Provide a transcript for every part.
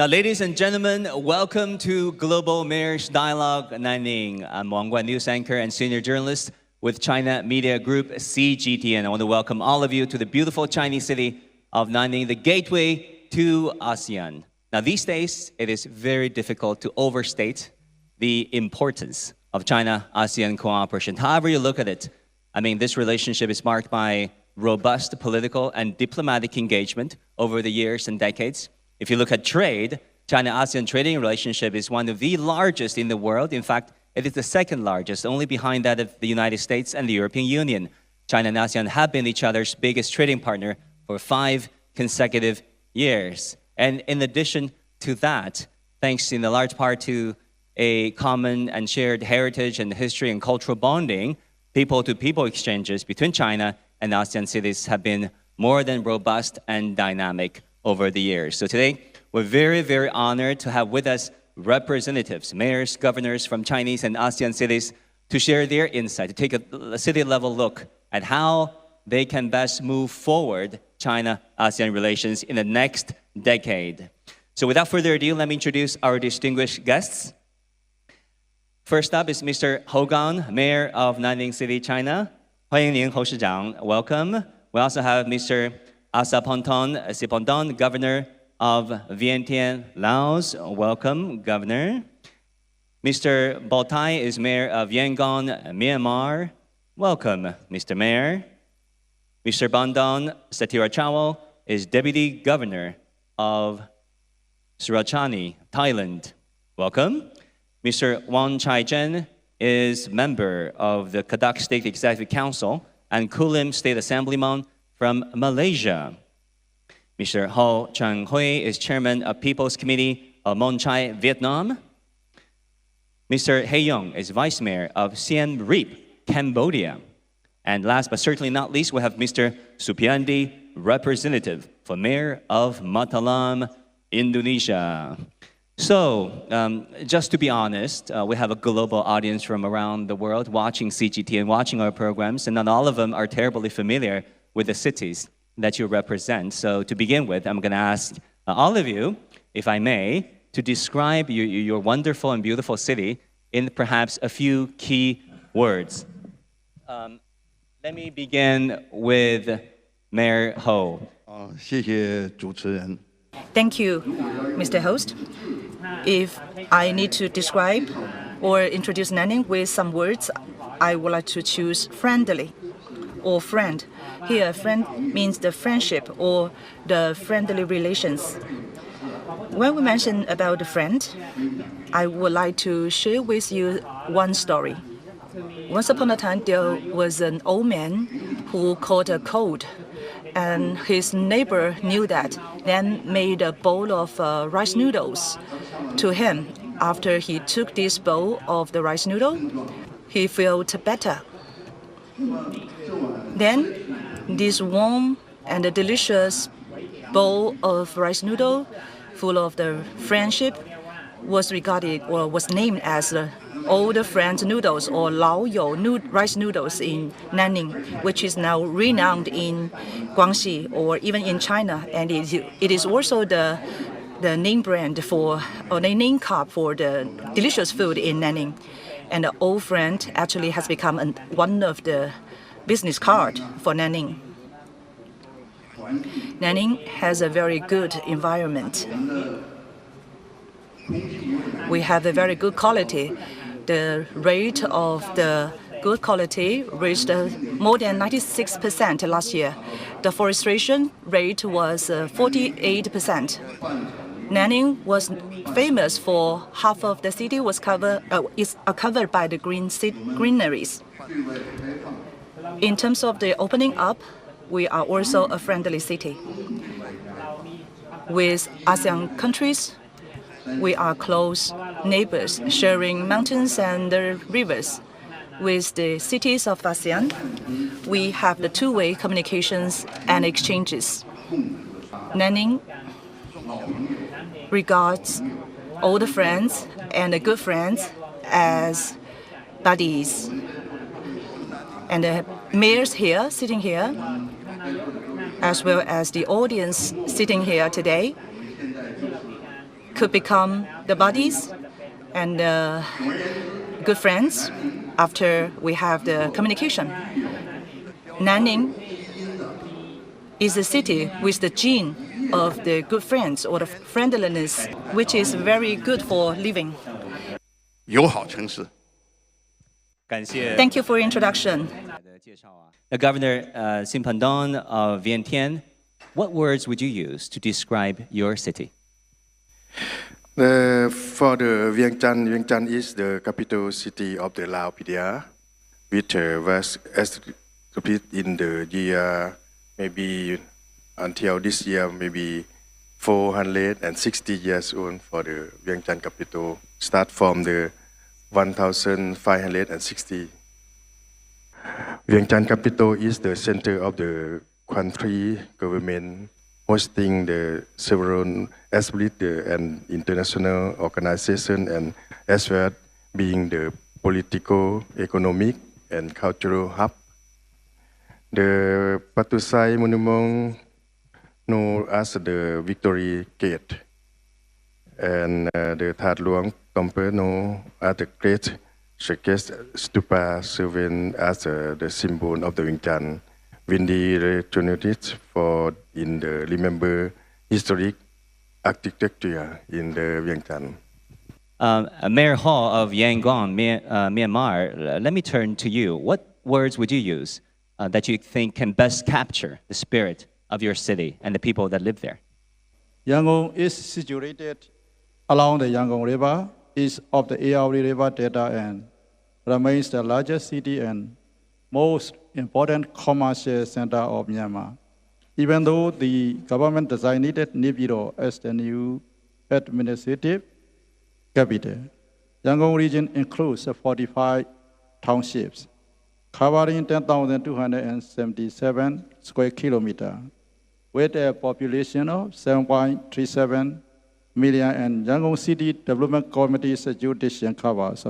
Now, ladies and gentlemen, welcome to Global Mayors Dialogue Nanning. I'm Guan news anchor and senior journalist with China Media Group CGTN. I want to welcome all of you to the beautiful Chinese city of Nanning, the gateway to ASEAN. Now, these days, it is very difficult to overstate the importance of China-ASEAN cooperation. However you look at it, I mean, this relationship is marked by robust political and diplomatic engagement over the years and decades. If you look at trade, China-ASEAN trading relationship is one of the largest in the world. In fact, it is the second largest, only behind that of the United States and the European Union. China and ASEAN have been each other's biggest trading partner for 5 consecutive years. And in addition to that, thanks in a large part to a common and shared heritage and history and cultural bonding, people-to-people exchanges between China and ASEAN cities have been more than robust and dynamic over the years. So today, we're very, very honored to have with us representatives, mayors, governors from Chinese and ASEAN cities to share their insight, to take a city-level look at how they can best move forward China-ASEAN relations in the next decade. So without further ado, let me introduce our distinguished guests. First up is Mr. Hou Gang, Mayor of Nanning City, China. 欢迎您，侯市长. Welcome. We also have Mr. Asaponton Sipondon, Governor of Vientiane, Laos. Welcome, Governor. Mr. Botai is Mayor of Yangon, Myanmar. Welcome, Mr. Mayor. Mr. Bandon Satirachawal is Deputy Governor of Surat Thani, Thailand. Welcome. Mr. Wang Cai is member of the Kadak State Executive Council and Kulim State Assemblyman from Malaysia. Mr. Ho Chang Hui is chairman of People's Committee of Mong Cai, Vietnam. Mr. He Yong is vice mayor of Siem Reap, Cambodia. And last but certainly not least, we have Mr. Supiandi, representative for mayor of Mataram, Indonesia. So, just to be honest, we have a global audience from around the world watching CGTN, watching our programs, and not all of them are terribly familiar with the cities that you represent. So to begin with, I'm going to ask all of you, if I may, to describe your wonderful and beautiful city in perhaps a few key words. Let me begin with Mayor Ho. 谢谢主持人. Thank you, Mr. Host. If I need to describe or introduce Nanning with some words, I would like to choose friendly or friend. Here, friend means the friendship or the friendly relations. When we mention about the friend, I would like to share with you one story. Once upon a time, there was an old man who caught a cold, and his neighbor knew that, then made a bowl of rice noodles to him. After he took this bowl of the rice noodle, he felt better. Then, this warm and delicious bowl of rice noodle, full of the friendship, was regarded or was named as the Old Friend Noodles or laoyou rice noodles in Nanning, which is now renowned in Guangxi or even in China, and it is also the name brand for or the name card for the delicious food in Nanning. And the Old Friend actually has become one of the business card for Nanning. Nanning has a very good environment. We have a very good quality. The rate of the good quality reached more than 96% last year. The forestation rate was 48%. Nanning was famous for half of the city is covered by the greeneries. In terms of the opening up, we are also a friendly city. With ASEAN countries, we are close neighbors, sharing mountains and rivers. With the cities of ASEAN, we have the two-way communications and exchanges. Nanning regards old friends and good friends as buddies. And the mayors here, sitting here, as well as the audience sitting here today, could become the buddies and good friends after we have the communication. Nanning is a city with the gene of the good friends or the friendliness, which is very good for living. 友好城市。 Thank you for your introduction. The Governor Simpandon of Vientiane, what words would you use to describe your city? For the Vientiane, Vientiane is the capital city of the Lao PDR, which was established in the year, maybe until this year, maybe 460 years old for the Vientiane capital, start from the 1560. Vientiane capital is the center of the country government, hosting the several established and international organizations, and as well being the political, economic, and cultural hub. The Patusai monument known as the Victory Gate, and the That Luang Temple known as the Great Circus Stupa, serving as the symbol of the Vientiane. Windy opportunities for in the remember historic architecture in the Vientiane. Mayor Hall of Yangon, Myanmar, let me turn to you. What words would you use that you think can best capture the spirit of your city and the people that live there? Yangon is situated along the Yangon River, east of the Aoyou River Delta, and remains the largest city and most important commercial center of Myanmar. Even though the government designated Naypyidaw as the new administrative capital, Yangon region includes 45 townships, covering 10,277 square kilometers, with a population of 7.37 million, and Yangon City Development Committee's jurisdiction covers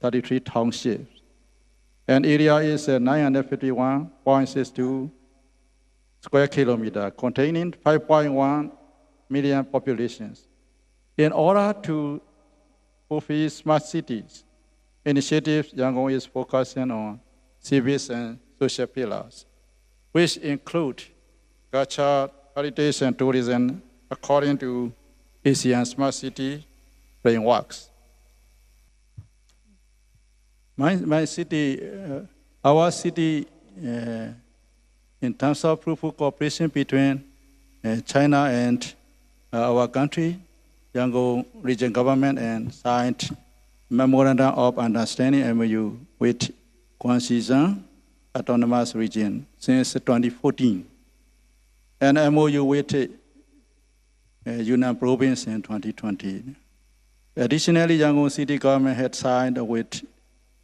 33 townships. And area is 951.62 square kilometers, containing 5.1 million populations. In order to fulfill smart cities initiatives, Yangon is focusing on civic and social pillars, which include culture, heritage, and tourism, according to ASEAN Smart City frameworks. My city, our city, in terms of fruitful cooperation between China and our country, Yangon region government, and signed memorandum of understanding (MOU) with Guangxi Zhuang Autonomous Region since 2014, and MOU with Yunnan province in 2020. Additionally, Yangon city government had signed with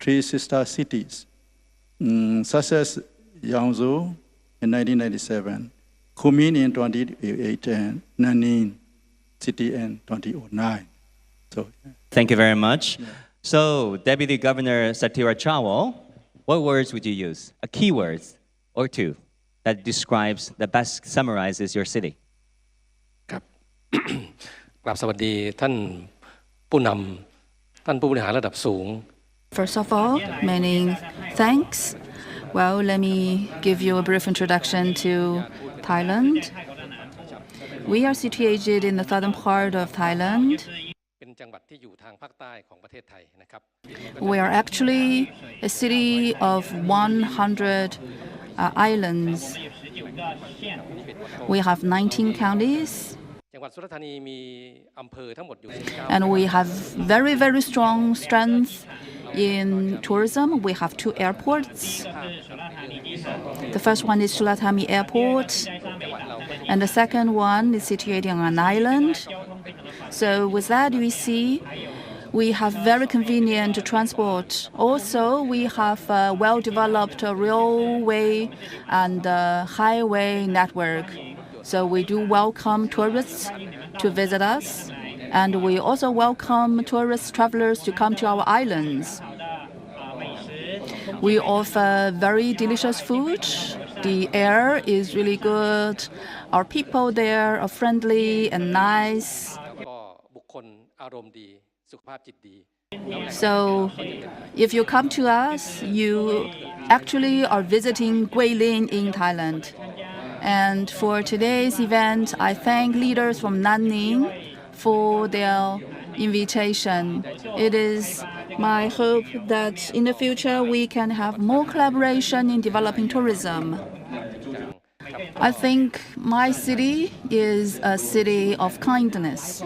3 sister cities, such as Yangzhou in 1997, Kulim in 2008, and Nanning city in 2009. So, Thank you very much. Yeah. So, Deputy Governor Sathira Chawol, what words would you use? A keyword or two that describes, that best summarizes your city. ครับ กราบสวัสดีท่านผู้นำท่านผู้บริหารระดับสูง First of all, many thanks. Well, let me give you a brief introduction to Thailand. We are situated in the southern part of Thailand. เป็นจังหวัดที่อยู่ทางภาคใต้ของประเทศไทยนะครับ We are actually a city of 100 islands. We have 19 counties. จังหวัดสุราษฎร์ธานีมีอำเภอทั้งหมดอยู่ And we have very, very strong strength in tourism. We have 2 airports. The first one is Surat Thani Airport, and the second one is situated on an island. So with that, we see we have very convenient transport. Also, we have a well-developed railway and highway network. So we do welcome tourists to visit us, and we also welcome tourist travelers to come to our islands. We offer very delicious food. The air is really good. Our people there are friendly and nice. ก็บุ So if you come to us, you actually are visiting Guilin in Thailand. And for today's event, I thank leaders from Nanning for their invitation. It is my hope that in the future we can have more collaboration in developing tourism. I think my city is a city of kindness.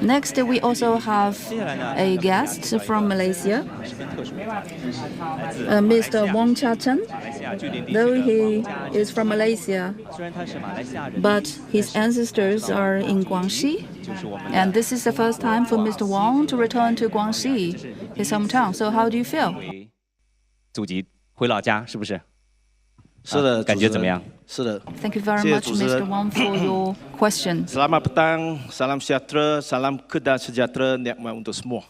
Next, we also have a guest from Malaysia, Mr. Wang Though he is from Malaysia, but his ancestors are in Guangxi, and this is the first time for Mr. Wang to return to Guangxi, his hometown. So how do you feel? 祖籍回老家是不是？是的，感觉怎么样？是的。 Thank you very much, Mr. Wang, for your question. Selamat petang, salam sejahtera, salam kedah sejahtera, nikmat untuk semua.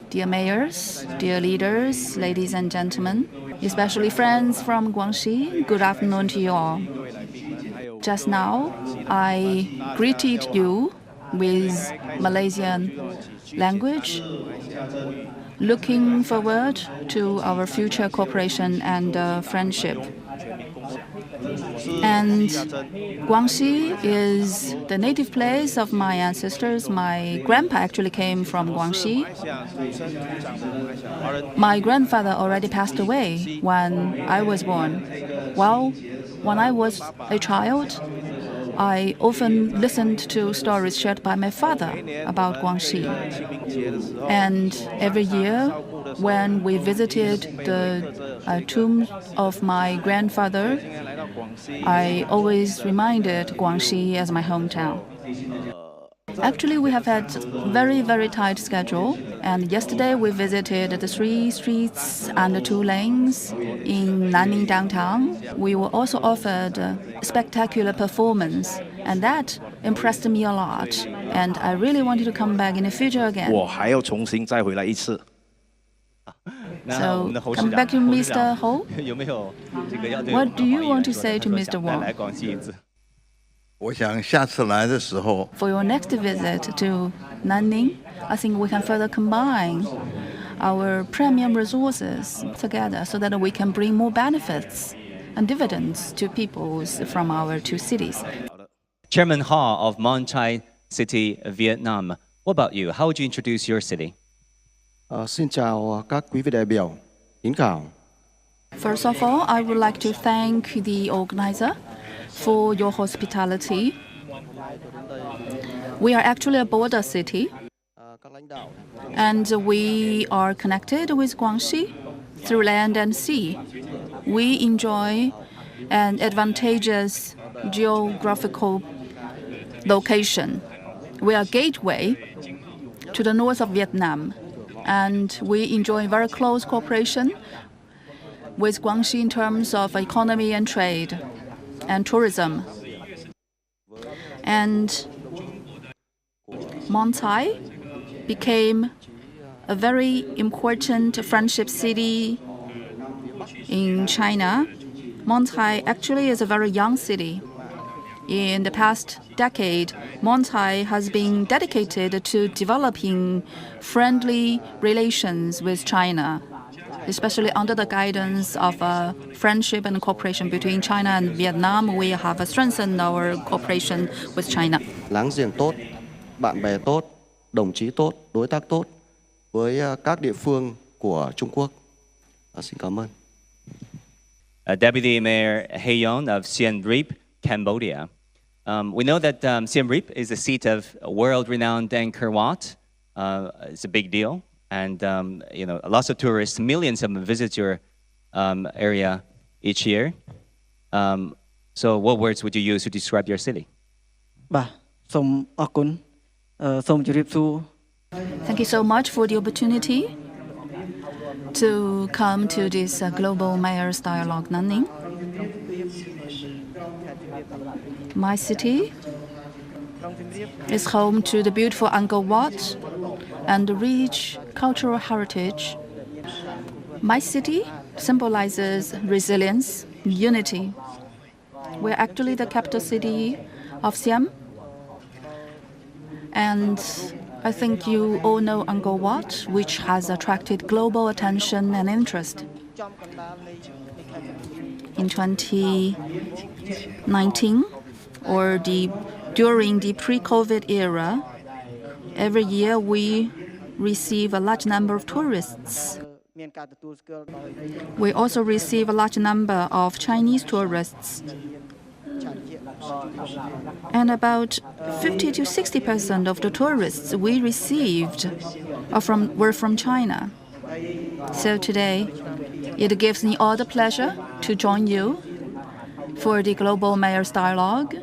Dear mayors, dear leaders, ladies and gentlemen, especially friends from Guangxi, good afternoon to you all. Just now, I greeted you with Malaysian language, looking forward to our future cooperation and friendship. And Guangxi is the native place of my ancestors. My grandpa actually came from Guangxi. My grandfather already passed away when I was born. Well, when I was a child, I often listened to stories shared by my father about Guangxi. And every year, when we visited the tomb of my grandfather, I always reminded Guangxi as my hometown. Actually, we have had very, very tight schedule. And yesterday, we visited the 3 streets and the 2 lanes in Nanning downtown. We were also offered a spectacular performance, and that impressed me a lot. And I really wanted to come back in the future again. 我还要重新再回来一次。 So, come back to Mr. Ho. What do you want to say to Mr. Wang? 我想下次来的时候， For your next visit to Nanning, I think we can further combine our premium resources together so that we can bring more benefits and dividends to peoples from our 2 cities. Chairman Ha of Mong Cai City, Vietnam. What about you? How would you introduce your city? Xin chào các quý vị đại biểu. Kính chào. First of all, I would like to thank the organizer for your hospitality. We are actually a border city, and we are connected with Guangxi through land and sea. We enjoy an advantageous geographical location. We are a gateway to the north of Vietnam, and we enjoy very close cooperation with Guangxi in terms of economy and trade and tourism. And Mong Cai became a very important friendship city in China. Mong Cai actually is a very young city. In the past decade, Mong Cai has been dedicated to developing friendly relations with China, especially under the guidance of friendship and cooperation between China and Vietnam. We have strengthened our cooperation with China. Láng giềng tốt, bạn bè tốt, đồng chí tốt, đối tác tốt với các địa phương của Trung Quốc. Xin cảm ơn. Deputy Mayor Hayon of Siem Reap, Cambodia. We know that Siem Reap is the seat of world-renowned Angkor Wat. It's a big deal, and lots of tourists, millions of them visit your area each year. So, what words would you use to describe your city? Thank you so much for the opportunity to come to this Global Mayors Dialogue Nanning. My city is home to the beautiful Angkor Wat and the rich cultural heritage. My city symbolizes resilience, unity. We're actually the capital city of Siem, And I think you all know Angkor Wat, which has attracted global attention and interest. In 2019, or during the pre-COVID era, every year we receive a large number of tourists. We also receive a large number of Chinese tourists. And about 50 to 60% of the tourists we received were from China. So today, it gives me all the pleasure to join you for the Global Mayors Dialogue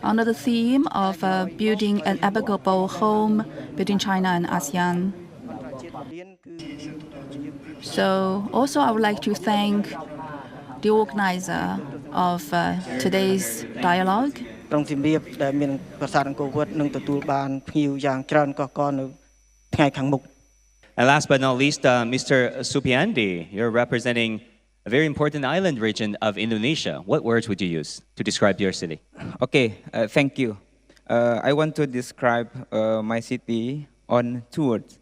under the theme of building an amicable home between China and ASEAN. So also I would like to thank the organizer of today's dialogue. And last but not least, Mr. Supiandi, you're representing a very important island region of Indonesia. What words would you use to describe your city? Okay, thank you. I want to describe my city on 2 words.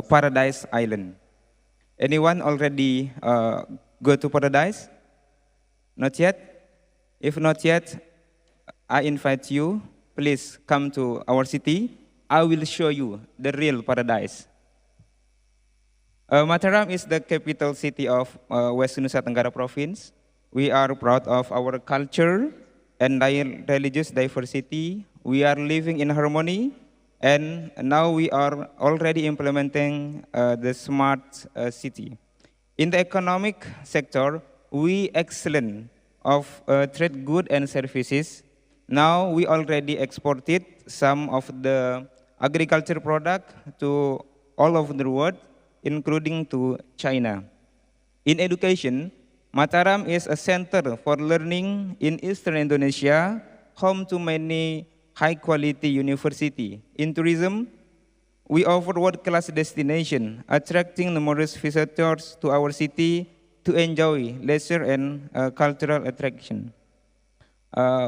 Paradise Island. Anyone already go to Paradise? Not yet? If not yet, I invite you, please come to our city. I will show you the real paradise. Mataram is the capital city of West Nusa Tenggara province. We are proud of our culture and religious diversity. We are living in harmony, and now we are already implementing the smart city. In the economic sector, we excellent of trade goods and services. Now we already exported some of the agriculture product to all over the world, including to China. In education, Mataram is a center for learning in Eastern Indonesia, home to many high-quality universities. In tourism, we offer world-class destination, attracting numerous visitors to our city to enjoy leisure and cultural attraction.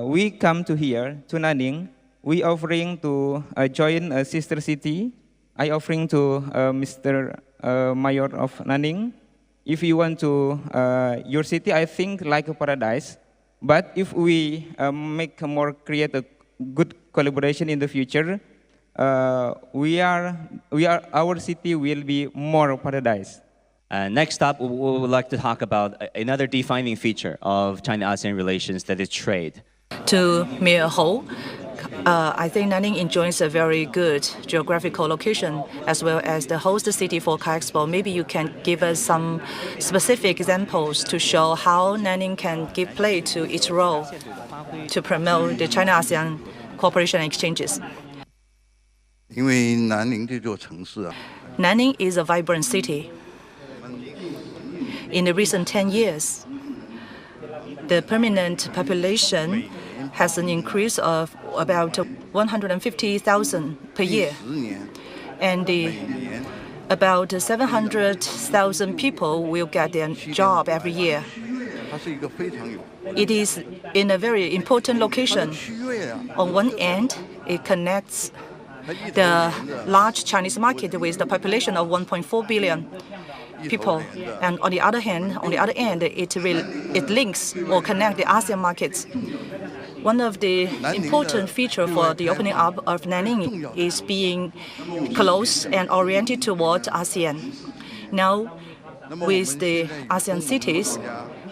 We come to here, to Nanning. We offering to join a sister city. I offering to Mr. Mayor of Nanning. If you want to, your city, I think like a paradise. But if we make more, create a good collaboration in the future, our city will be more paradise. Next up, we would like to talk about another defining feature of China-ASEAN relations, that is trade. To me a whole, I think Nanning enjoys a very good geographical location as well as the host city for Car Expo. Maybe you can give us some specific examples to show how Nanning can give play to its role to promote the China-ASEAN cooperation and exchanges. Nanning is a vibrant city. In the recent 10 years, the permanent population has an increase of about 150,000 per year. And about 700,000 people will get their job every year. It is in a very important location. On one end, it connects the large Chinese market with the population of 1.4 billion people, and on the other end, it links or connects the ASEAN markets. One of the important features for the opening up of Nanning is being close and oriented toward ASEAN. Now, with the ASEAN cities,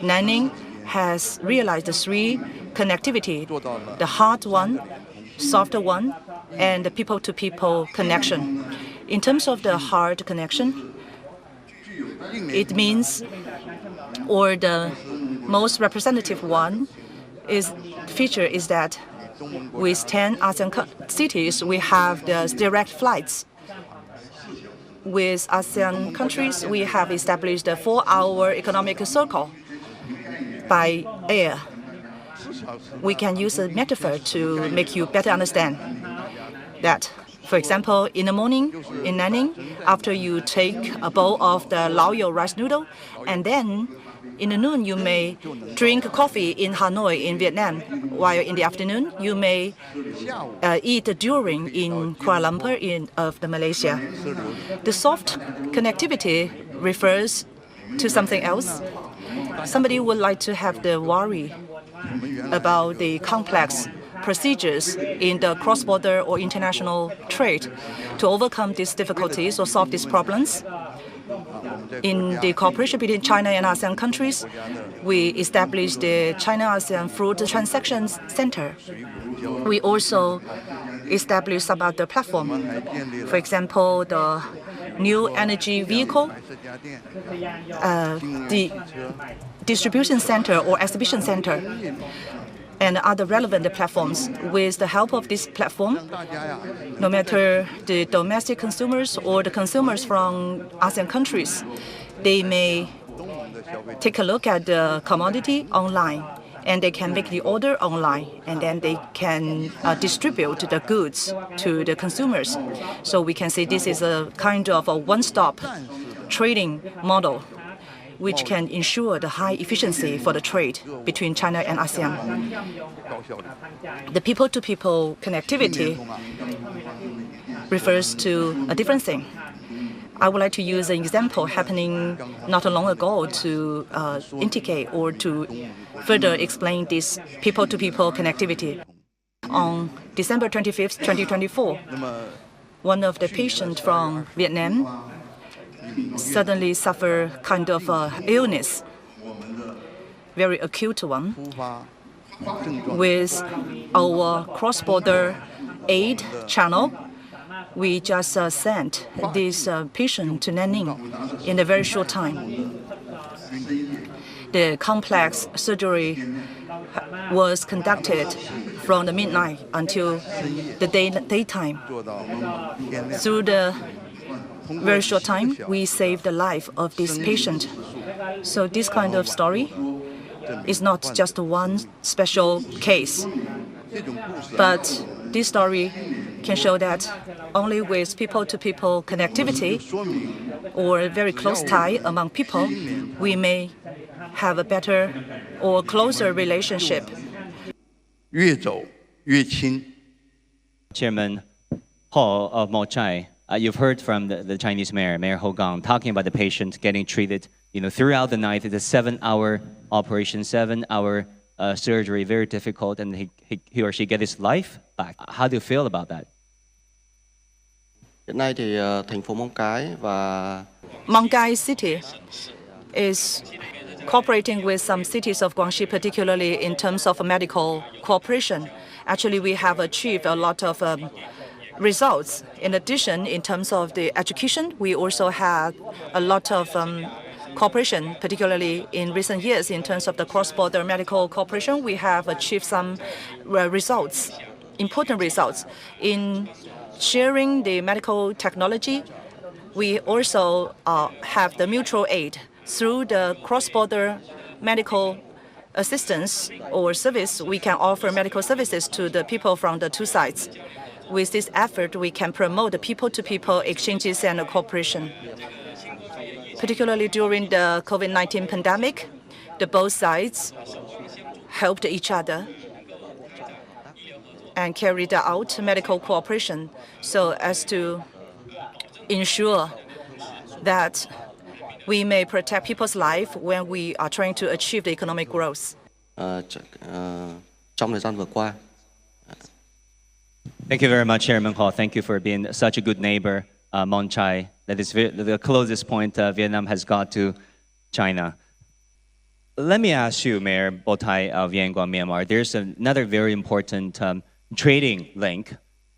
Nanning has realized the 3 connectivity: the hard one, softer one, and the people-to-people connection. In terms of the hard connection, it means, or the most representative feature is that with 10 ASEAN cities, we have the direct flights. With ASEAN countries, we have established a 4-hour economic circle by air. We can use a metaphor to make you better understand that. For example, in the morning in Nanning, after you take a bowl of the laoyou rice noodle, and then In the noon, you may drink coffee in Hanoi in Vietnam, while in the afternoon, you may eat during in Kuala Lumpur of Malaysia. The soft connectivity refers to something else. Somebody would like to have the worry about the complex procedures in the cross-border or international trade. To overcome these difficulties or solve these problems, in the cooperation between China and ASEAN countries, we established the China-ASEAN Fruit Transactions Center. We also established some other platform. For example, the new energy vehicle, the distribution center or exhibition center, and other relevant platforms. With the help of this platform, no matter the domestic consumers or the consumers from ASEAN countries, they may take a look at the commodity online, and they can make the order online, and then they can distribute the goods to the consumers. So we can say this is a kind of a one-stop trading model which can ensure the high efficiency for the trade between China and ASEAN. The people-to-people connectivity refers to a different thing. I would like to use an example happening not long ago to indicate or to further explain this people-to-people connectivity. On December 25th, 2024, one of the patients from Vietnam suddenly suffered kind of illness, very acute one. With our cross-border aid channel, we just sent this patient to Nanning in a very short time. The complex surgery was conducted from the midnight until the daytime. Through the very short time, we saved the life of this patient. So this kind of story is not just one special case, but this story can show that only with people-to-people connectivity or a very close tie among people, we may have a better or closer relationship. Chairman Paul of Mong Cai, you've heard from the Chinese mayor, Mayor Ho Gang, talking about the patient getting treated, throughout the night. It's a 7-hour operation, 7-hour surgery, very difficult, and he or she get his life back. How do you feel about that? Hiện nay thì thành phố Mong Cai và Mong Cai city is cooperating with some cities of Guangxi, particularly in terms of medical cooperation. Actually, we have achieved a lot of results. In addition, in terms of the education, we also have a lot of cooperation, particularly in recent years. In terms of the cross-border medical cooperation, we have achieved some results, important results. In sharing the medical technology, we also have the mutual aid. Through the cross-border medical assistance or service, we can offer medical services to the people from the two sides. With this effort, we can promote the people-to-people exchanges and cooperation. Particularly during the COVID-19 pandemic, both sides helped each other and carried out medical cooperation so as to ensure that we may protect people's life when we are trying to achieve the economic growth. Trong thời gian vừa qua. Thank you very much, Chairman Paul. Thank you for being such a good neighbor, Mong Cai. That is the closest point Vietnam has got to China. Let me ask you, Mayor Botai of Yangon, Myanmar, there's another very important trading link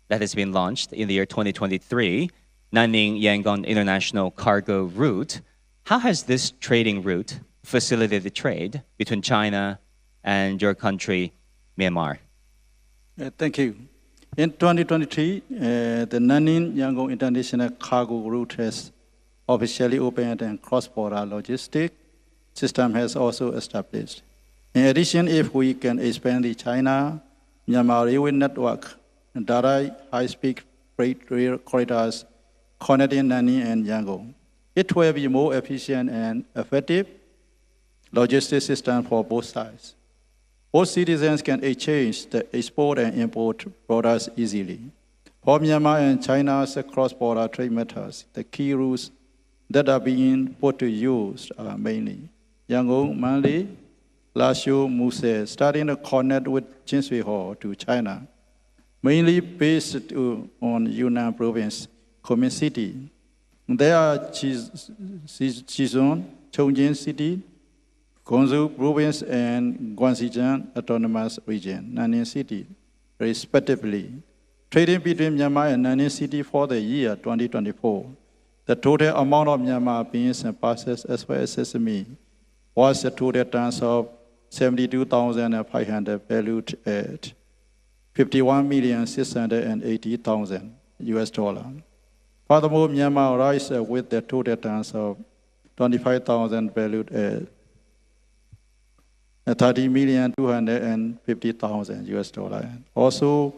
that has been launched in the year 2023, Nanning-Yangon International Cargo Route. How has this trading route facilitated trade between China and your country, Myanmar? Thank you. In 2023, the Nanning-Yangon International Cargo Route has officially opened, and cross-border logistics system has also established. In addition, if we can expand the China-Myanmar railway network and direct high-speed freight rail corridors connecting Nanning and Yangon, it will be more efficient and effective logistics system for both sides. Both citizens can exchange the export and import products easily. For Myanmar and China's cross-border trade matters, the key rules that are being put to use are mainly Yangon, Manli, laoyou, Muse, starting to connect with Jinshui to China, mainly based on Yunnan province, Kulim city. There are Zhuang, Chongqing city, Guangxi province, and Guangxi Zhuang Autonomous Region, Nanning city, respectively. Trading between Myanmar and Nanning city for the year 2024, the total amount of Myanmar beans and pulses as well as sesame was a total tons of 72,500 valued at $51,680,000 US dollar. Furthermore, Myanmar rice with the total tons of 25,000 valued at $30,250,000 US dollar. Also,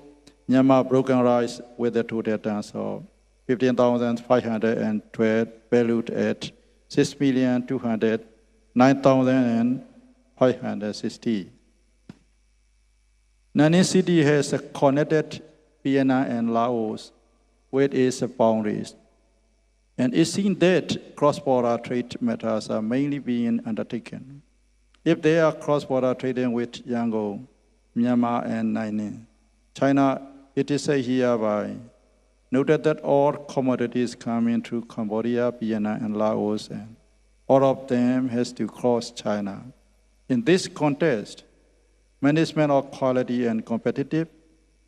Myanmar broken rice with the total tons of 15,512 valued at 6,209,560. Nanning city has connected Vientiane and Laos with its boundaries, and it seems that cross-border trade matters are mainly being undertaken. If there are cross-border trading with Yangon, Myanmar, and Nanning, China, it is hereby noted that all commodities coming through Cambodia, Vietnam, and Laos, and all of them has to cross China. In this context, management of quality and competitive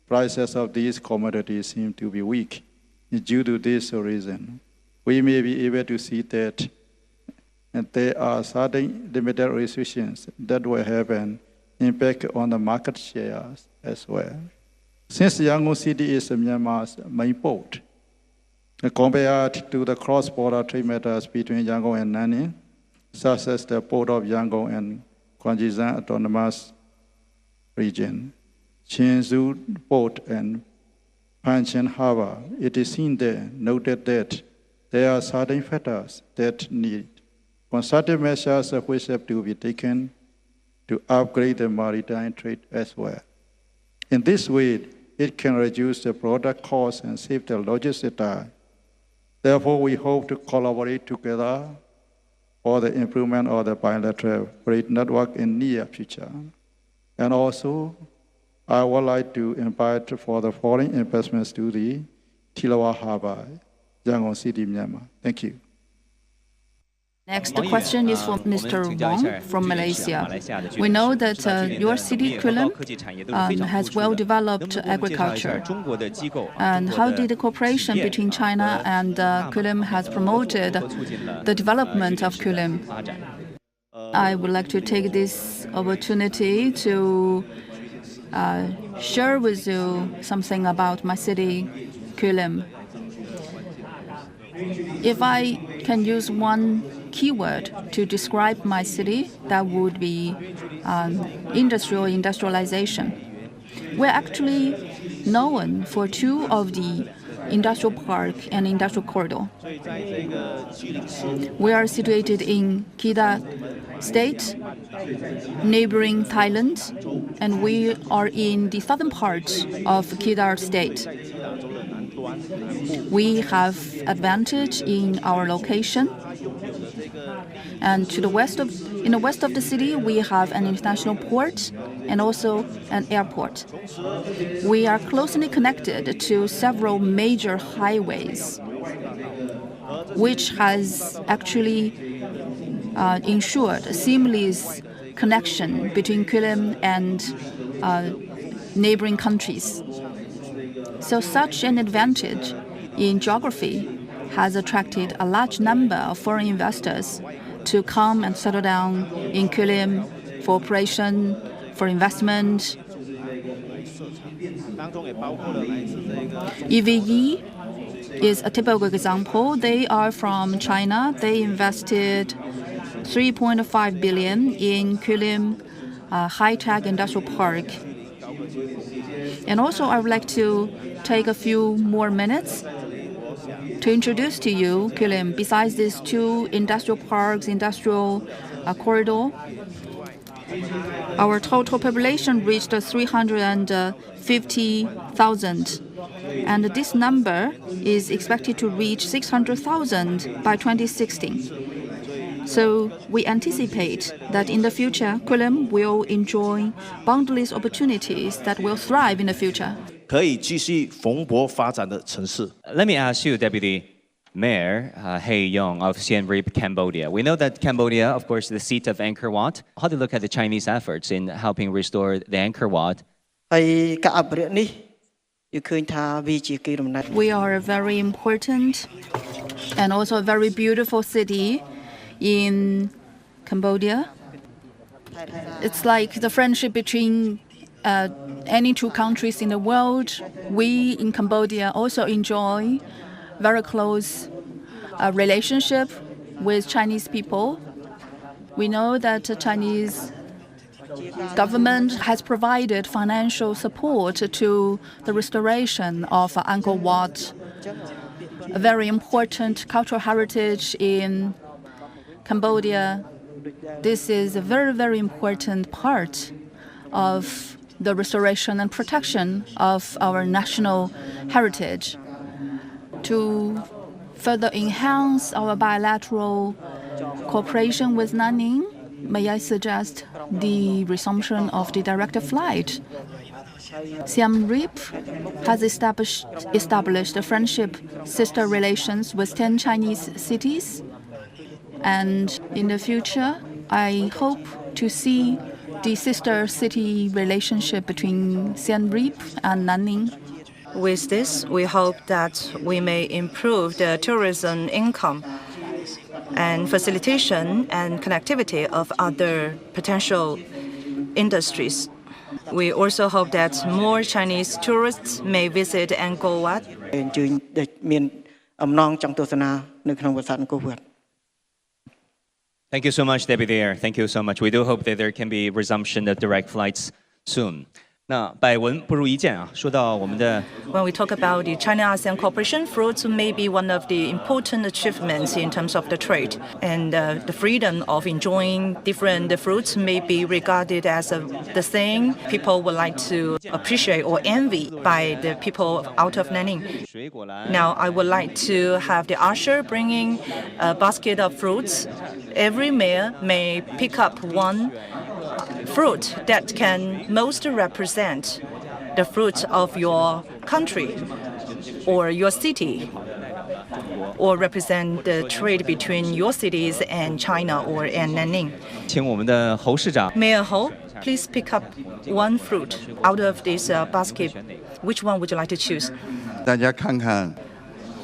prices of these commodities seem to be weak. Due to this reason, we may be able to see that there are certain limited restrictions that will have an impact on the market shares as well. Since Yangon city is Myanmar's main port, compared to the cross-border trade matters between Yangon and Nanning, such as the port of Yangon and Guangxi Zhuang Autonomous Region, Chenzhou Port, and Panchen Harbor, it is seen there, noted that there are certain factors that need concerted measures which have to be taken to upgrade the maritime trade as well. In this way, it can reduce the product cost and save the logistics time. Therefore, we hope to collaborate together for the improvement of the bilateral trade network in near future. And also, I would like to invite for the foreign investments to the Tilawa Harbor, Yangon City, Myanmar. Thank you. Next question is from Mr. Wang from Malaysia. We know that your city, Kulim, has well-developed agriculture. And how did the cooperation between China and Kulim has promoted the development of Kulim? I would like to take this opportunity to share with you something about my city, Kulim. If I can use one keyword to describe my city, that would be industrialization. We're actually known for two of the industrial park and industrial corridor. We are situated in Kedah State, neighboring Thailand, and we are in the southern part of Kedah State. We have advantage in our location. And to the in the west of the city, we have an international port and also an airport. We are closely connected to several major highways, which has actually ensured a seamless connection between Kulim and neighboring countries. So such an advantage in geography has attracted a large number of foreign investors to come and settle down in Kulim for operation, for investment. EVE is a typical example. They are from China. They invested 3.5 billion in Kulim high-tech industrial park. And also, I would like to take a few more minutes to introduce to you Kulim. Besides these two industrial parks, industrial corridor. Our total population reached 350,000, and this number is expected to reach 600,000 by 2016. So we anticipate that in the future, Kulim will enjoy boundless opportunities that will thrive in the future. 可以继续蓬勃发展的城市。 Let me ask you, Deputy Mayor He Yong of Siem Reap, Cambodia. We know that Cambodia, of course, the seat of Angkor Wat. How do you look at the Chinese efforts in helping restore the Angkor Wat? ហើយការអភិរក្សនេះយើងឃើញថាវាជាកេរដំណែល We are a very important and also a very beautiful city in Cambodia. It's like the friendship between any two countries in the world. We in Cambodia also enjoy very close relationship with Chinese people. We know that the Chinese government has provided financial support to the restoration of Angkor Wat, a very important cultural heritage in Cambodia. This is a very, very important part of the restoration and protection of our national heritage. To further enhance our bilateral cooperation with Nanning, may I suggest the resumption of the direct flight. Siem Reap has established a friendship sister relations with 10 Chinese cities. And in the future, I hope to see the sister city relationship between Siem Reap and Nanning. With this, we hope that we may improve the tourism income and facilitation and connectivity of other potential industries. We also hope that more Chinese tourists may visit Angkor Wat. អញ្ជើញដែលមានអំណងចង់ទស្សនានៅក្នុងប្រាសាទអង្គរវត្ត Thank you so much, Deputy Mayor. Thank you so much. We do hope that there can be resumption of direct flights soon. 那百闻不如一见啊！说到我们的 When we talk about the China-ASEAN cooperation, fruits may be one of the important achievements in terms of the trade. And the freedom of enjoying different fruits may be regarded as the thing people would like to appreciate or envy by the people out of Nanning. Now, I would like to have the usher bringing a basket of fruits. Every mayor may pick up one fruit that can most represent the fruit of your country or your city, or represent the trade between your cities and China or and Nanning. 请我们的侯市长 Mayor Ho, please pick up one fruit out of this basket. Which one would you like to choose? 大家看看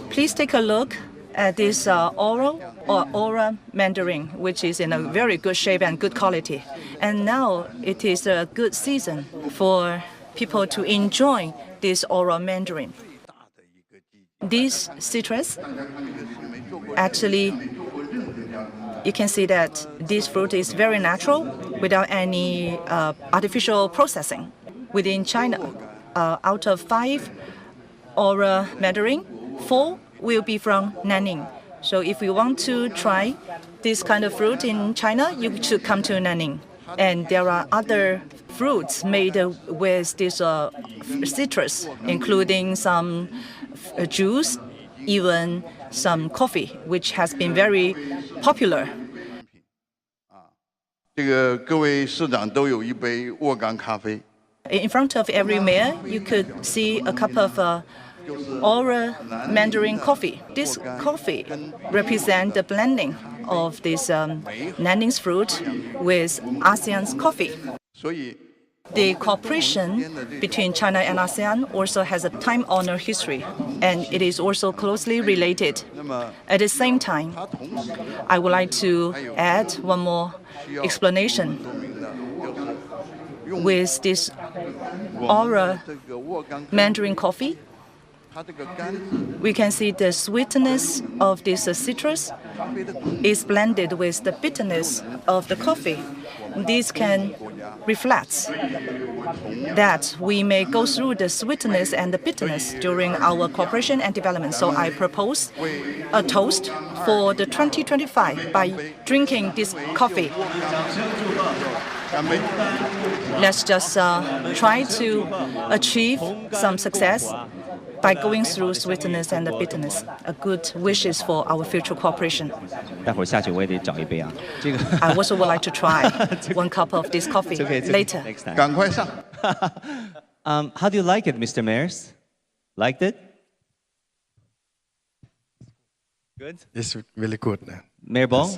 Please take a look at this Aura mandarin, which is in a very good shape and good quality. And now it is a good season for people to enjoy this Aura mandarin. This citrus, actually, you can see that this fruit is very natural without any artificial processing. Within China, out of 5 Aura mandarin, 4 will be from Nanning. So if you want to try this kind of fruit in China, you should come to Nanning. And there are other fruits made with this citrus, including some juice, even some coffee, which has been very popular. 这个各位市长都有一杯沃冈咖啡。 In front of every mayor, you could see a cup of Aura mandarin coffee. This coffee represents the blending of this Nanning's fruit with ASEAN's coffee. 所以 The cooperation between China and ASEAN also has a time-honored history, and it is also closely related. At the same time, I would like to add one more explanation. With this Aura mandarin coffee, we can see the sweetness of this citrus is blended with the bitterness of the coffee. This can reflect that we may go through the sweetness and the bitterness during our cooperation and development. So I propose a toast for the 2025 by drinking this coffee. Let's just try to achieve some success by going through sweetness and the bitterness. A good wishes for our future cooperation. 待会儿下去我也得找一杯啊。这个 I also would like to try one cup of this coffee later. Next time. 赶快上。 How do you like it, Mr. Mayors? Liked it? Good. It's very good. Mayor Bong,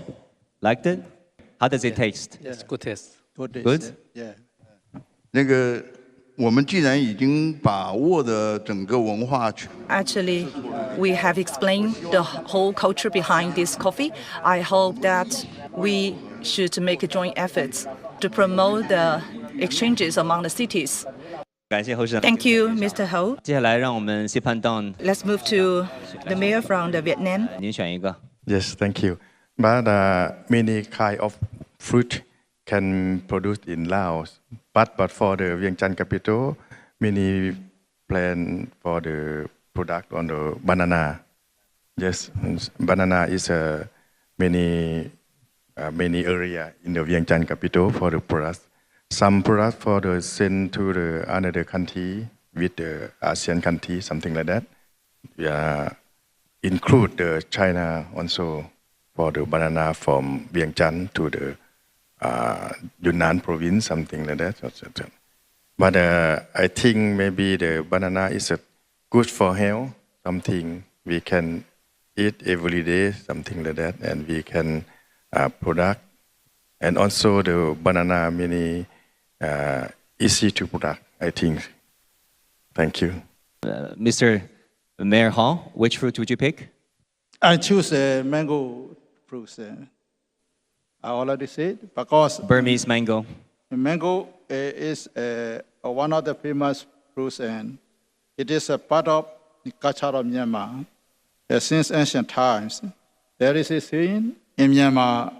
liked it? How does it taste? Yes, good taste. Good? Yeah. 那个，我们既然已经把握的整个文化圈， Actually, we have explained the whole culture behind this coffee. I hope that we should make joint efforts to promote the exchanges among the cities. 感谢侯市长。 Thank you, Mr. Ho. 接下来让我们 Sipanton Let's move to the mayor from the Vietnam. 您选一个。 Yes, thank you. But many kind of fruit can produce in Laos. But for the Vientiane capital, many plan for the product on the banana. Yes, banana is many area in the Vientiane capital for the products. Some products for the send to the another country with the ASEAN country, something like that. Include the China also for the banana from Vientiane to the Yunnan province, something like that. But I think maybe the banana is good for health, something we can eat every day, something like that, and we can product. And also the banana many easy to product, I think. Thank you. Mr. Mayor Hall, which fruit would you pick? I choose mango fruits. I already said because Burmese mango. mango is one of the famous fruits and it is a part of the culture of Myanmar. Since ancient times, there is a saying in Myanmar,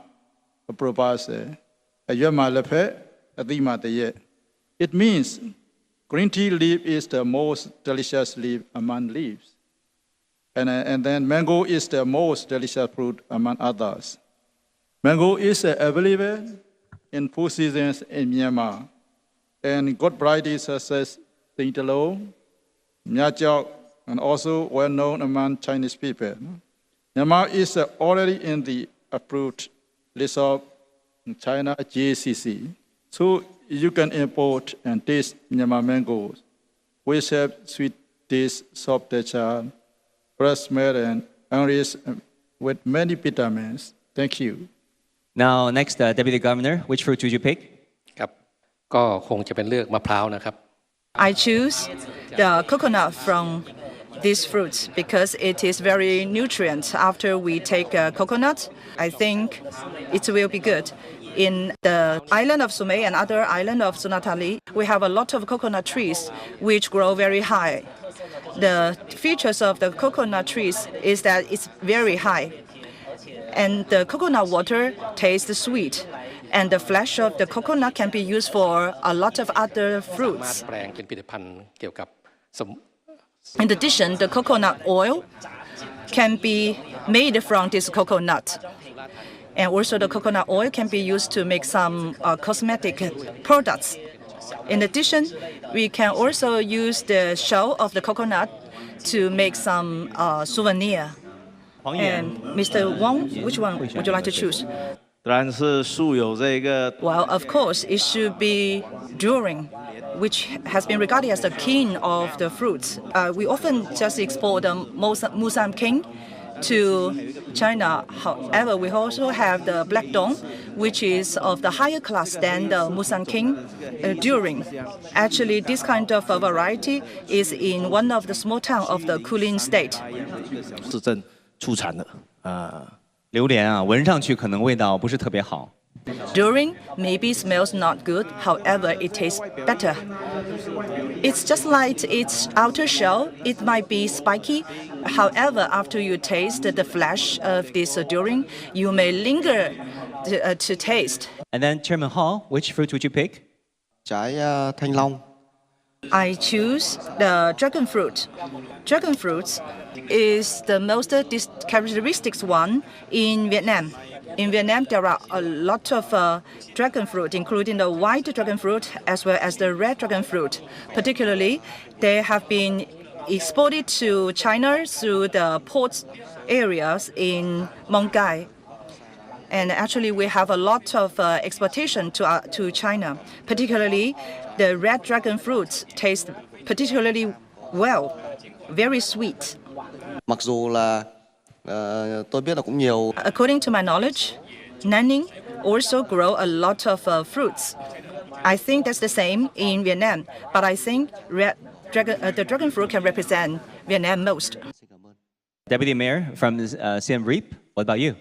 it means green tea leaf is the most delicious leaf among leaves. And then mango is the most delicious fruit among others. Mango is available in food seasons in Myanmar. And good varieties such as Tintalo, Nyachok, and also well known among Chinese people. Myanmar is already in the approved list of China GCC. So you can import and taste Myanmar mangoes, which have sweet taste, soft texture, fresh smell, and enriched with many vitamins. Thank you. Now, next, Deputy Governor, which fruit would you pick? ครับก็คงจะเป็นเลือกมะพร้าวนะครับ I choose the coconut from these fruits because it is very nutrient. After we take coconut, I think it will be good. In the island of Sumay and other island of Surat Thani, we have a lot of coconut trees which grow very high. The features of the coconut trees is that it's very high. And the coconut water tastes sweet. And the flesh of the coconut can be used for a lot of other สามารถ fruits. แปลงเป็นผลิตภัณฑ์เกี่ยวกับสม In addition, the coconut oil can be made from this coconut. And also the coconut oil can be used to make some cosmetic products. In addition, we can also use the shell of the coconut to make some souvenir. And Mr. Wang, which one would you like to choose? 当然是素有这个 Well, of course, it should be during, which has been regarded as the king of the fruits. We often just export the Musam king to China. However, we also have the black dong, which is of the higher class than the Musam king during. Actually, this kind of variety is in one of the small towns of the Kulim state. 市政出产的榴莲啊，闻上去可能味道不是特别好。 During maybe smells not good, however, it tastes better. It's just like its outer shell, it might be spiky. However, after you taste the flesh of this durian, you may linger to taste. And then Chairman Hall, which fruit would you pick? Trái thanh long. I choose the dragon fruit. Dragon fruit is the most characteristic one in Vietnam. In Vietnam, there are a lot of dragon fruit, including the white dragon fruit as well as the red dragon fruit. Particularly, they have been exported to China through the port areas in Mong Cai. And actually, we have a lot of exportation to China. Particularly, the red dragon fruits taste particularly well, very sweet. Mặc dù là tôi biết là cũng nhiều. According to my knowledge, Nanning also grow a lot of fruits. I think that's the same in Vietnam, but I think the dragon fruit can represent Vietnam most. Deputy Mayor from Siem Reap, what about you?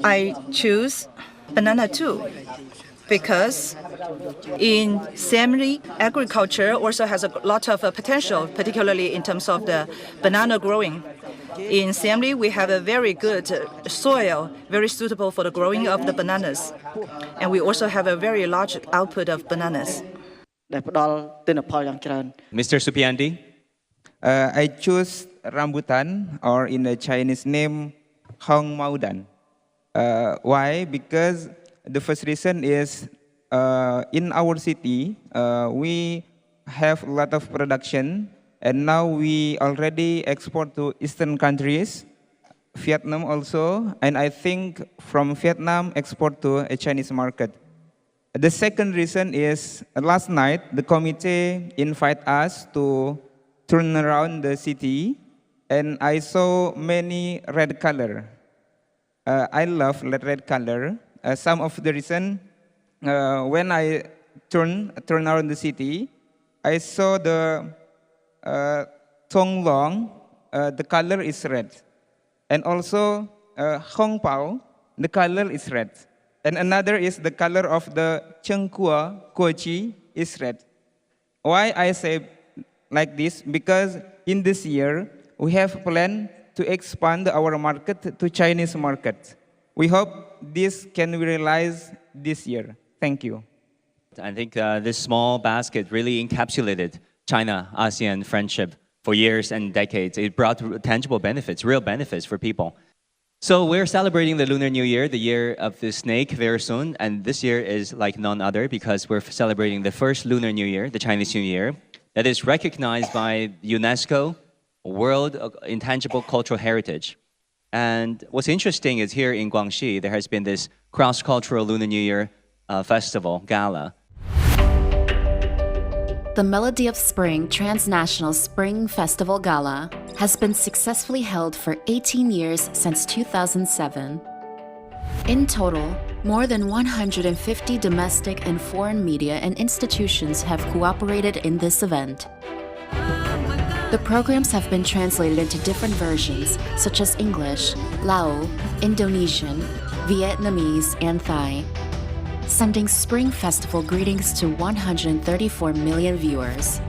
I choose banana too, because in Siem Reap, agriculture also has a lot of potential, particularly in terms of the banana growing. In Siem Reap, we have a very good soil, very suitable for the growing of the bananas. And we also have a very large output of bananas. Mr. Supiandi? I choose rambutan, or in the Chinese name, Hong Maudan. Why? Because the first reason is in our city, we have a lot of production, and now we already export to Eastern countries, Vietnam also, and I think from Vietnam export to a Chinese market. The second reason is last night the committee invited us to turn around the city, and I saw many red color. I love red color. Some of the reason when I turn around the city, I saw the Thong Long, the color is red, and also Hong Pao, the color is red, and another is the color of the Cheng Kua Kochi is red. Why I say like this? Because in this year we have planned to expand our market to Chinese market. We hope this can be realized this year. Thank you. I think this small basket really encapsulated China-ASEAN friendship for years and decades. It brought tangible benefits, real benefits for people. So we're celebrating the Lunar New Year, the year of the snake, very soon. And this year is like none other because we're celebrating the first Lunar New Year, the Chinese New Year, that is recognized by UNESCO, World Intangible Cultural Heritage. And what's interesting is here in Guangxi, there has been this cross-cultural Lunar New Year festival, gala. The Melody of Spring Transnational Spring Festival Gala has been successfully held for 18 years since 2007. In total, more than 150 domestic and foreign media and institutions have cooperated in this event. The programs have been translated into different versions, such as English, Lao, Indonesian, Vietnamese, and Thai, sending Spring Festival greetings to 134 million viewers,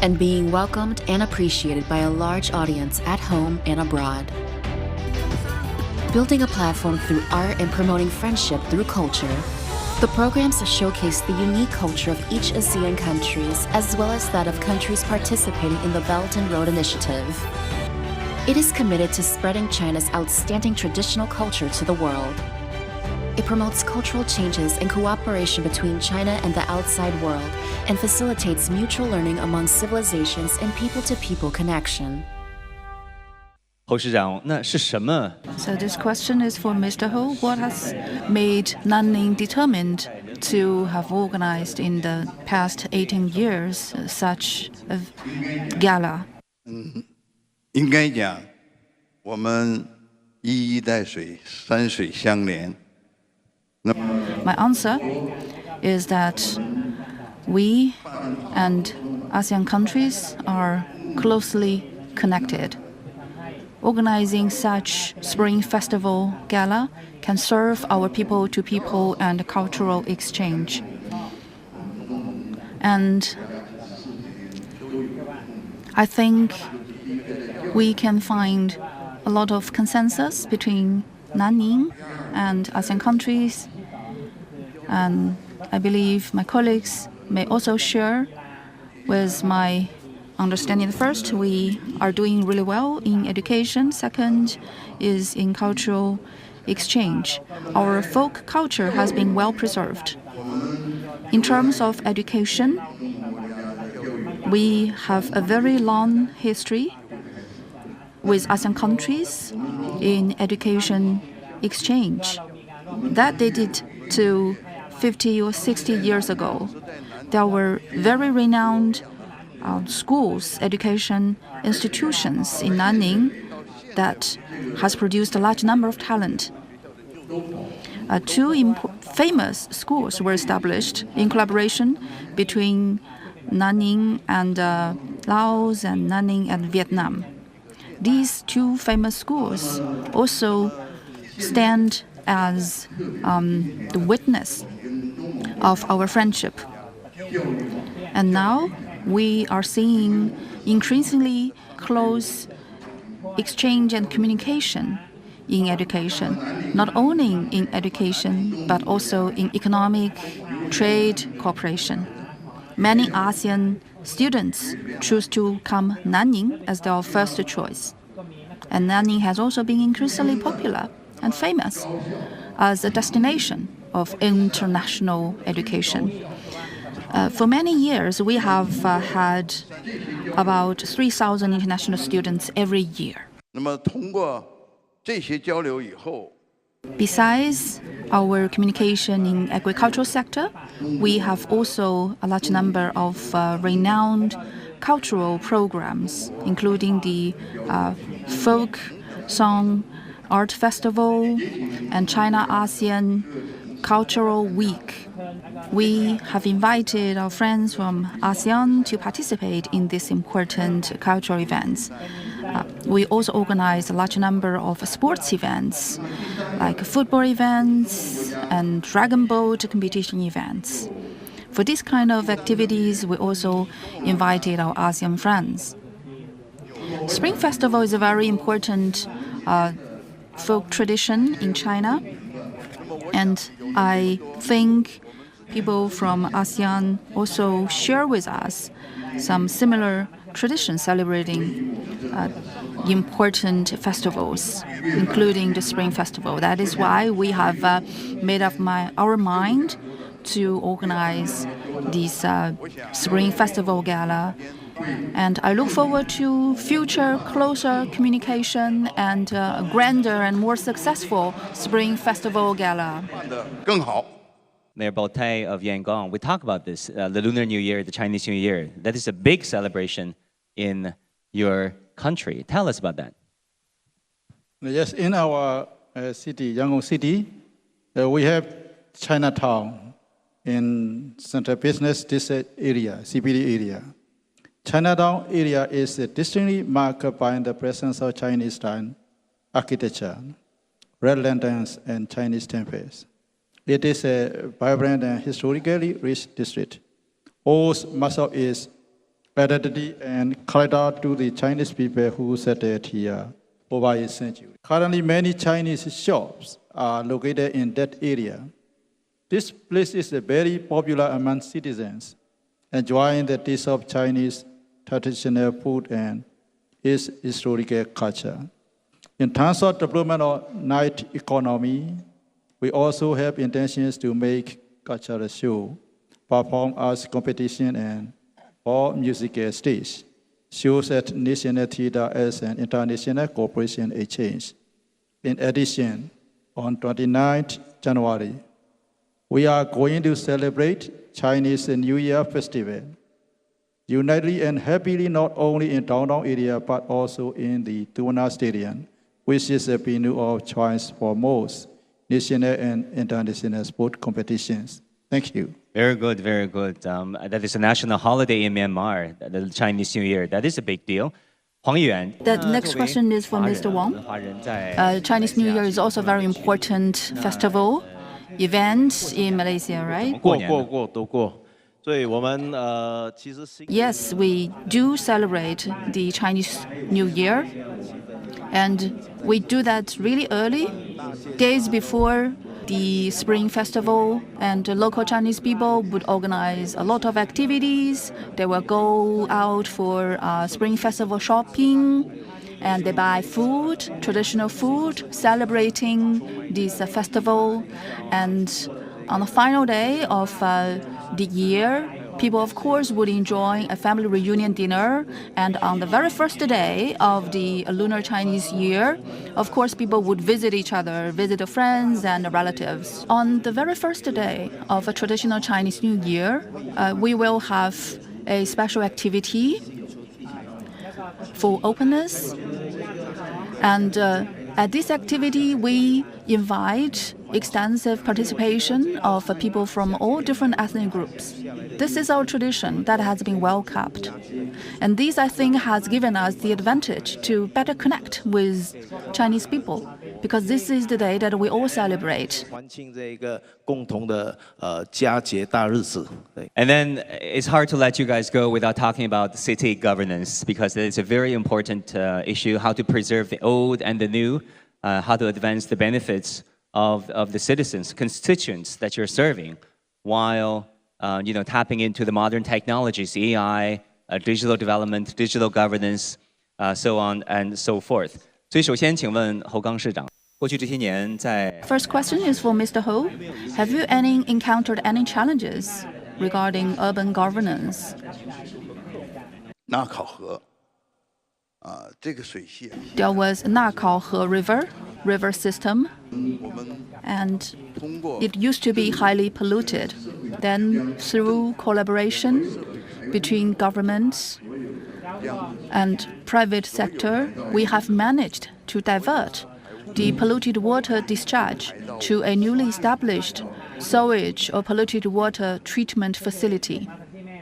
and being welcomed and appreciated by a large audience at home and abroad. Building a platform through art and promoting friendship through culture, the programs showcase the unique culture of each ASEAN countries as well as that of countries participating in the Belt and Road Initiative. It is committed to spreading China's outstanding traditional culture to the world. It promotes cultural changes and cooperation between China and the outside world and facilitates mutual learning among civilizations and people-to-people connection. 侯市长，那是什么？ So this question is for Mr. Ho. What has made Nanning determined to have organized in the past 18 years such a gala? 应该讲，我们一衣带水，山水相连。 My answer is that we and ASEAN countries are closely connected. Organizing such Spring Festival Gala can serve our people-to-people and cultural exchange. And I think we can find a lot of consensus between Nanning and ASEAN countries And I believe my colleagues may also share with my understanding. First, we are doing really well in education. Second is in cultural exchange. Our folk culture has been well preserved. In terms of education, we have a very long history with ASEAN countries in education exchange. That dated to 50 or 60 years ago. There were very renowned schools, education institutions in Nanning that has produced a large number of talent. Two famous schools were established in collaboration between Nanning and Laos and Nanning and Vietnam. These two famous schools also stand as the witness of our friendship. And now we are seeing increasingly close exchange and communication in education, not only in education, but also in economic, trade, cooperation. Many ASEAN students choose to come Nanning as their first choice. And Nanning has also been increasingly popular and famous as a destination of international education. For many years, we have had about 3,000 international students every year. Besides our communication in agricultural sector, we have also a large number of renowned cultural programs, including the folk song art festival and China-ASEAN Cultural Week. We have invited our friends from ASEAN to participate in these important cultural events. We also organize a large number of sports events, like football events and dragon boat competition events. For this kind of activities, we also invited our ASEAN friends. Spring Festival is a very important folk tradition in China, and I think people from ASEAN also share with us some similar traditions celebrating important festivals, including the Spring Festival. That is why we have made up our mind to organize this Spring Festival Gala. And I look forward to future closer communication and grander and more successful Spring Festival Gala. Mayor Botai of Yangon, we talk about this, the Lunar New Year, the Chinese New Year. That is a big celebration in your country. Tell us about that. Yes, in our city, Yangon City, we have Chinatown in Central Business District area, CBD area. Chinatown area is distinctly marked by the presence of Chinese style architecture, red lanterns, and Chinese temples. It is a vibrant and historically rich district, owes much of its identity and character to the Chinese people who settled here over a century. Currently, many Chinese shops are located in that area. This place is very popular among citizens, enjoying the taste of Chinese traditional food and its historical culture. In terms of development of night economy, we also have intentions to make cultural show, perform arts competition, and all musical stage shows at national theater as an international cooperation exchange. In addition, on 29th January, we are going to celebrate Chinese New Year Festival, unitedly and happily not only in downtown area but also in the Tuna Stadium, which is a venue of choice for most national and international sport competitions. Thank you. Very good, very good. That is a national holiday in Myanmar, the Chinese New Year. That is a big deal. Huang Yuan. The next question is for Mr. Wang. Chinese New Year is also a very important festival event in Malaysia, right? Yes, we do celebrate the Chinese New Year, and we do that really early, days before the Spring Festival, and the local Chinese people would organize a lot of activities. They will go out for Spring Festival shopping, and they buy food, traditional food, celebrating this festival. And on the final day of the year, people, of course, would enjoy a family reunion dinner. And on the very first day of the lunar Chinese year, of course, people would visit each other, visit their friends and relatives. On the very first day of a traditional Chinese New Year, we will have a special activity for openness. And at this activity, we invite extensive participation of people from all different ethnic groups. This is our tradition that has been well kept. And this, I think, has given us the advantage to better connect with Chinese people, because this is the day that we all celebrate. And then it's hard to let you guys go without talking about city governance, because it's a very important issue, how to preserve the old and the new, how to advance the benefits of the citizens, constituents that you're serving, while tapping into the modern technologies, AI, digital development, digital governance, so on and so forth. 所以首先请问侯刚市长，过去这些年在 First question is for Mr. Ho. Have you encountered any challenges regarding urban governance? 纳考河，这个水系。There was Nakaohe river system, and it used to be highly polluted. Then, through collaboration between governments and private sector, we have managed to divert the polluted water discharge to a newly established sewage or polluted water treatment facility.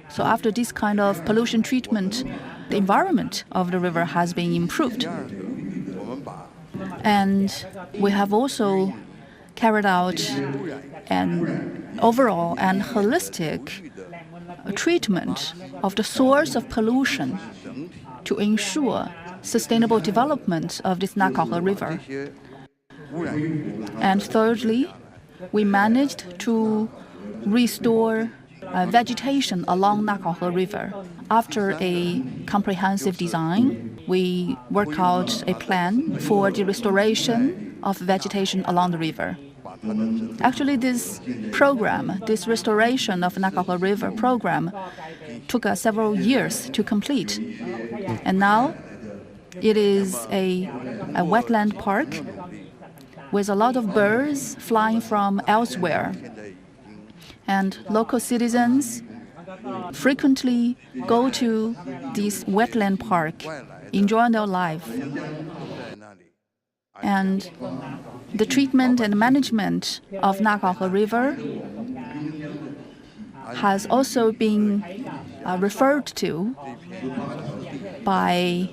So after this kind of pollution treatment, the environment of the river has been improved. And we have also carried out an overall and holistic treatment of the source of pollution to ensure sustainable development of this Nakaohe River. And thirdly, we managed to restore vegetation along Nakaohe River. After a comprehensive design, we worked out a plan for the restoration of vegetation along the river. Actually, this program, this restoration of Nakaohe River program, took us several years to complete. And now it is a wetland park with a lot of birds flying from elsewhere. And local citizens frequently go to this wetland park, enjoy their life. And the treatment and management of Nakaohe River has also been referred to by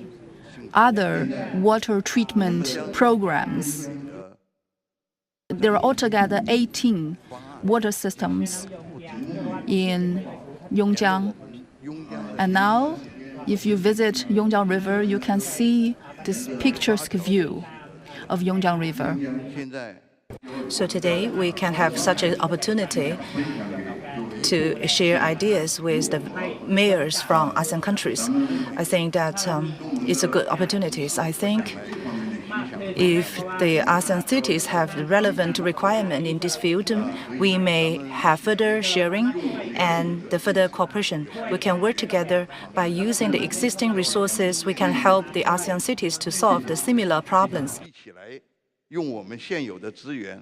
other water treatment programs. There are altogether 18 water systems in Yongjiang. And now, if you visit Yongjiang River, you can see this picturesque view of Yongjiang River. So today we can have such an opportunity to share ideas with the mayors from ASEAN countries. I think that it's a good opportunity. I think if the ASEAN cities have the relevant requirement in this field, we may have further sharing and the further cooperation. We can work together by using the existing resources. We can help the ASEAN cities to solve the similar problems. 用我们现有的资源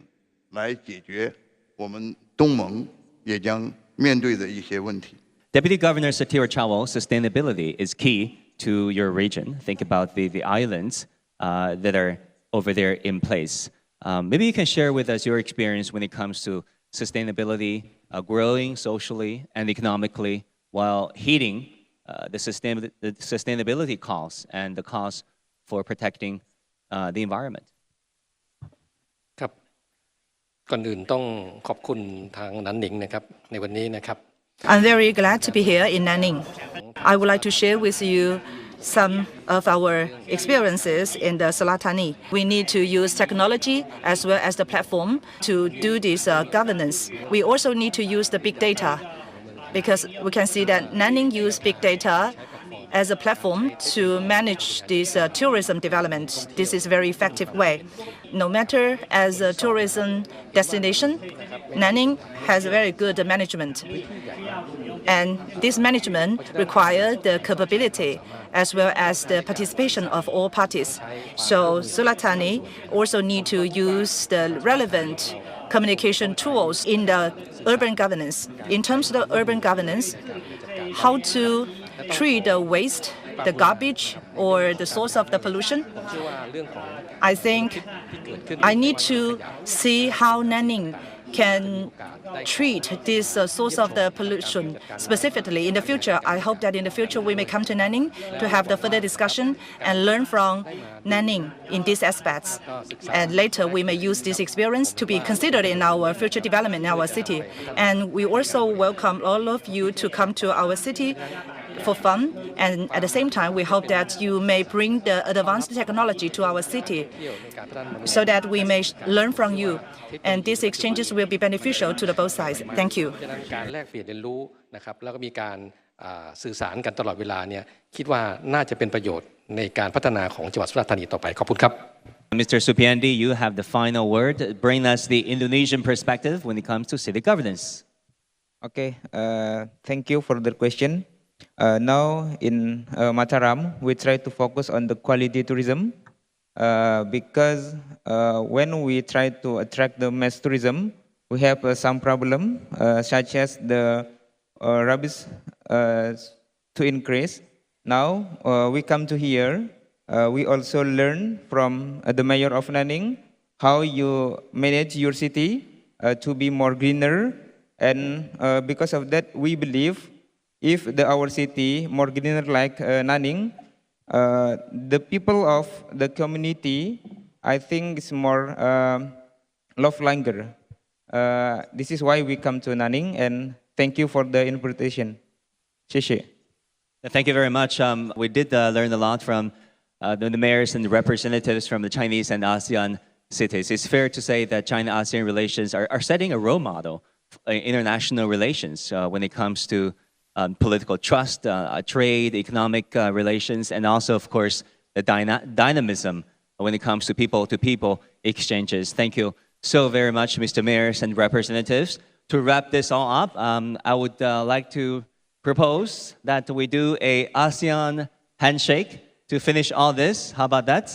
来解决我们东盟也将面对的一些问题。 Deputy Governor Satira Chawal, sustainability is key to your region. Think about the islands that are over there in place. Maybe you can share with us your experience when it comes to sustainability, growing socially and economically while heeding the sustainability costs and the costs for protecting the environment. ครับก่อนอื่นต้องขอบคุณทางนันหนิงนะครับในวันนี้นะครับ I'm very glad to be here in Nanning. I would like to share with you some of our experiences in the Surat Thani. We need to use technology as well as the platform to do this governance. We also need to use the big data because we can see that Nanning use big data as a platform to manage this tourism development. This is a very effective way. No matter as a tourism destination, Nanning has very good management. And this management requires the capability as well as the participation of all parties. So Surat Thani also need to use the relevant communication tools in the urban governance. In terms of the urban governance, how to treat the waste, the garbage, or the source of the pollution. I think I need to see how Nanning can treat this source of the pollution specifically. In the future, I hope that in the future we may come to Nanning to have the further discussion and learn from Nanning in these aspects. And later we may use this experience to be considered in our future development in our city. And we also welcome all of you to come to our city for fun, and at the same time we hope that you may bring the advanced technology to our city so that we may learn from you, and these exchanges will be beneficial to the both sides. Thank you. การแลกเปลี่ยนเรียนรู้นะครับแล้วก็มีการสื่อสารกันตลอดเวลาเนี่ยคิดว่าน่าจะเป็นประโยชน์ในการพัฒนาของจังหวัดสุราษฎร์ธานีต่อไปขอบคุณครับ Mr. Supiandi, you have the final word. Bring us the Indonesian perspective when it comes to city governance. Okay, thank you for the question. Now in Mataram, we try to focus on the quality tourism because when we try to attract the mass tourism, we have some problem such as the rubbish to increase. Now we come to here, we also learn from the mayor of Nanning how you manage your city to be more greener, and because of that we believe if our city more greener like Nanning, the people of the community, I think, is more love longer. This is why we come to Nanning, and thank you for the invitation. 谢谢. Thank you very much. We did learn a lot from the mayors and the representatives from the Chinese and ASEAN cities. It's fair to say that China-ASEAN relations are setting a role model in international relations when it comes to political trust, trade, economic relations, and also, of course, the dynamism when it comes to people-to-people exchanges. Thank you so very much, Mr. Mayors and representatives. To wrap this all up, I would like to propose that we do an ASEAN handshake to finish all this. How about that?